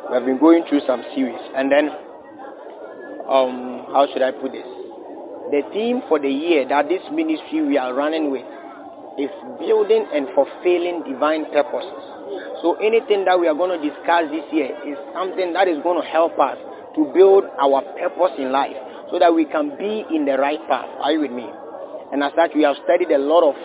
We have been going through some series, and then how should I put this? The theme for the year that this ministry we are running with is building and fulfilling divine purposes. So anything that we are going to discuss this year is something that is going to help us to build our purpose in life so that we can be in the right path. Are you with me? And as such, we have studied a lot of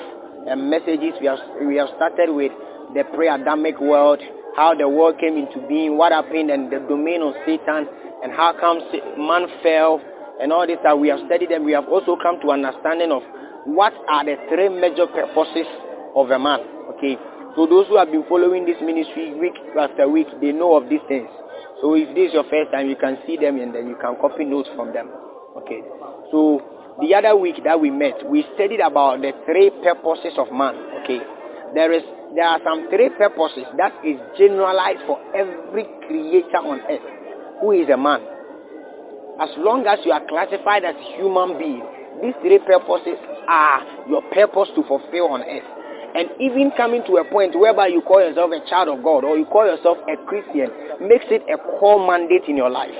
messages. We have started with the pre-Adamic world, how the world came into being, what happened, and the domain of Satan, and how come man fell, and all this that we have studied. And we have also come to understanding of what are the three major purposes of a man. Okay, so those who have been following this ministry week after week, they know of these things. So if this is your first time, you can see them and then you can copy notes from them. Okay, so the other week that we met, we studied about the three purposes of man. Okay, there are some three purposes that is generalized for every creator on earth who is a man. As long as you are classified as a human being, these three purposes are your purpose to fulfill on earth. And even coming to a point whereby you call yourself a child of God or you call yourself a Christian makes it a core mandate in your life.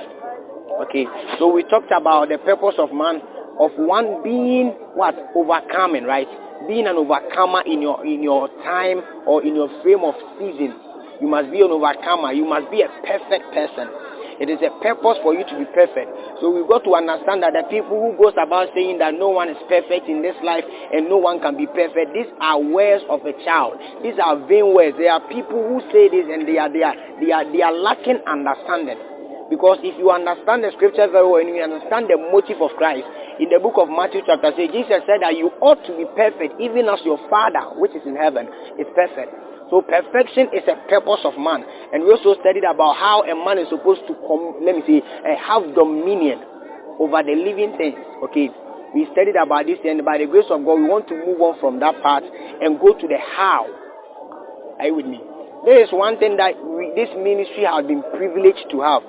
Okay, so we talked about the purpose of man, of one being what? Overcoming, right? Being an overcomer in your time or in your frame of season. You must be an overcomer. You must be a perfect person. It is a purpose for you to be perfect. So we've got to understand that the people who goes about saying that no one is perfect in this life and no one can be perfect, these are words of a child. These are vain words. There are people who say this and they are lacking understanding. Because if you understand the scripture very well and you understand the motive of Christ, in the book of Matthew chapter 6, Jesus said that you ought to be perfect even as your Father which is in heaven is perfect. So perfection is a purpose of man. And we also studied about how a man is supposed to have dominion over the living things. Okay, we studied about this, and by the grace of God, we want to move on from that part and go to the how. Are you with me? There is one thing that this ministry has been privileged to have.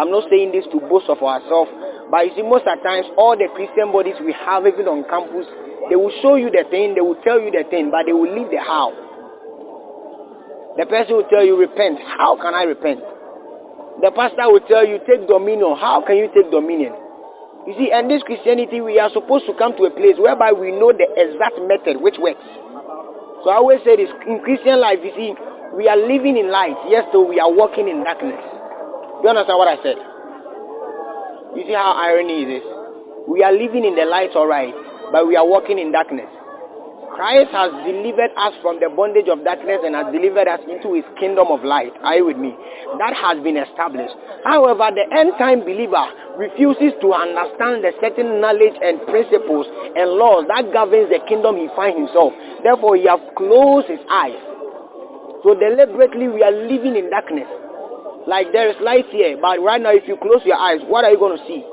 I'm not saying this to boast of ourselves, but you see, most of the times, all the Christian bodies we have, even on campus, they will show you the thing, they will tell you the thing, but they will leave the how. The person will tell you, repent. How can I repent? The pastor will tell you, take dominion. How can you take dominion? You see, in this Christianity, we are supposed to come to a place whereby we know the exact method which works. So I always say this, in Christian life, you see, we are living in light, yes, so we are walking in darkness. Do you understand what I said? You see how irony is this? We are living in the light, alright, but we are walking in darkness. Christ has delivered us from the bondage of darkness and has delivered us into his kingdom of light. Are you with me? That has been established. However, the end-time believer refuses to understand the certain knowledge and principles and laws that governs the kingdom he finds himself. Therefore, he has closed his eyes. So deliberately, we are living in darkness. Like there is light here, but right now, if you close your eyes, what are you going to see?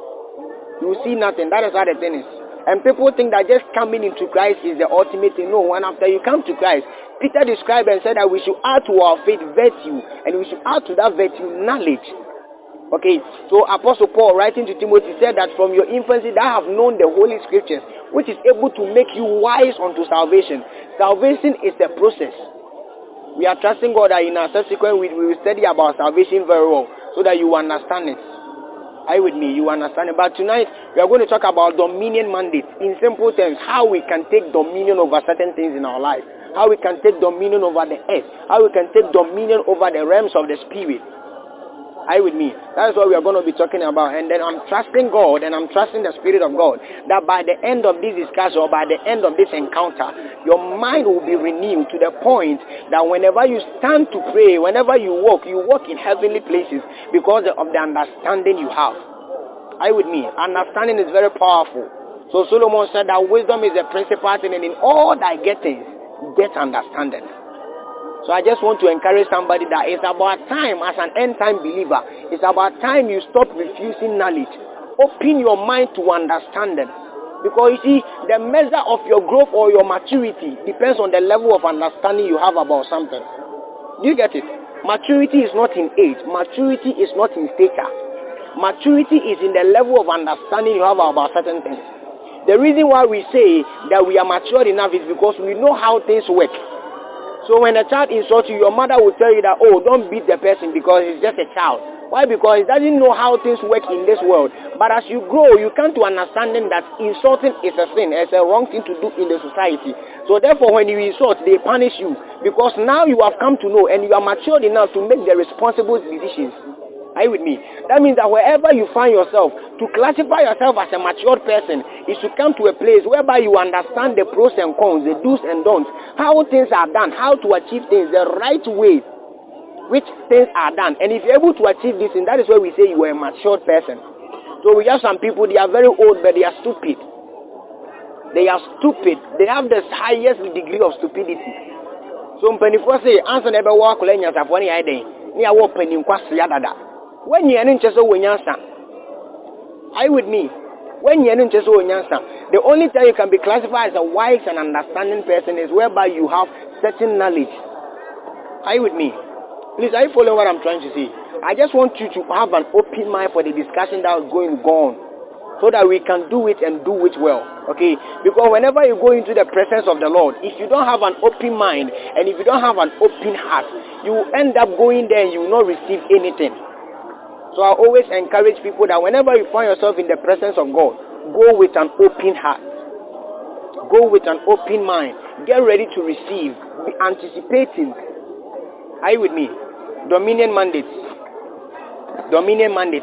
You will see nothing. That is how the thing is. And people think that just coming into Christ is the ultimate thing. No, and after you come to Christ, Peter described and said that we should add to our faith virtue, and we should add to that virtue knowledge. Okay, so Apostle Paul writing to Timothy said that from your infancy thou have known the Holy Scriptures, which is able to make you wise unto salvation. Salvation is the process. We are trusting God that in our subsequent week we will study about salvation very well, so that you understand it. Are you with me? You understand it? But tonight, we are going to talk about dominion mandate. In simple terms, how we can take dominion over certain things in our life. How we can take dominion over the earth. How we can take dominion over the realms of the spirit. Are you with me? That is what we are going to be talking about. And then I'm trusting God and I'm trusting the Spirit of God that by the end of this discussion or by the end of this encounter, your mind will be renewed to the point that whenever you stand to pray, whenever you walk in heavenly places because of the understanding you have. Are you with me? Understanding is very powerful. So Solomon said that wisdom is the principal thing, and in all thy gettings, get understanding. So I just want to encourage somebody that it's about time as an end-time believer. It's about time you stop refusing knowledge. Open your mind to understanding. Because you see, the measure of your growth or your maturity depends on the level of understanding you have about something. Do you get it? Maturity is not in age. Maturity is not in stature. Maturity is in the level of understanding you have about certain things. The reason why we say that we are mature enough is because we know how things work. So when a child insults you, your mother will tell you that, oh, don't beat the person because he's just a child. Why? Because he doesn't know how things work in this world. But as you grow, you come to understanding that insulting is a sin. It's a wrong thing to do in the society. So therefore, when you insult, they punish you. Because now you have come to know and you are matured enough to make the responsible decisions. Are you with me? That means that wherever you find yourself, to classify yourself as a matured person is to come to a place whereby you understand the pros and cons, the do's and don'ts, how things are done, how to achieve things the right way, which things are done. And if you're able to achieve this, and that is why we say you are a matured person. So we have some people, they are very old, but they are stupid. They are stupid. They have the highest degree of stupidity. So when you say, answer never walk, when you have one idea, you are opening when you are in Cheso, are you with me? When you are in Cheso, the only time you can be classified as a wise and understanding person is whereby you have certain knowledge. Are you with me? Please, are you following what I'm trying to say? I just want you to have an open mind for the discussion that is going on, so that we can do it and do it well. Okay? Because whenever you go into the presence of the Lord, if you don't have an open mind and if you don't have an open heart, you will end up going there and you will not receive anything. So I always encourage people that whenever you find yourself in the presence of God, go with an open heart. Go with an open mind. Get ready to receive. Be anticipating. Are you with me? Dominion mandate. Dominion mandate.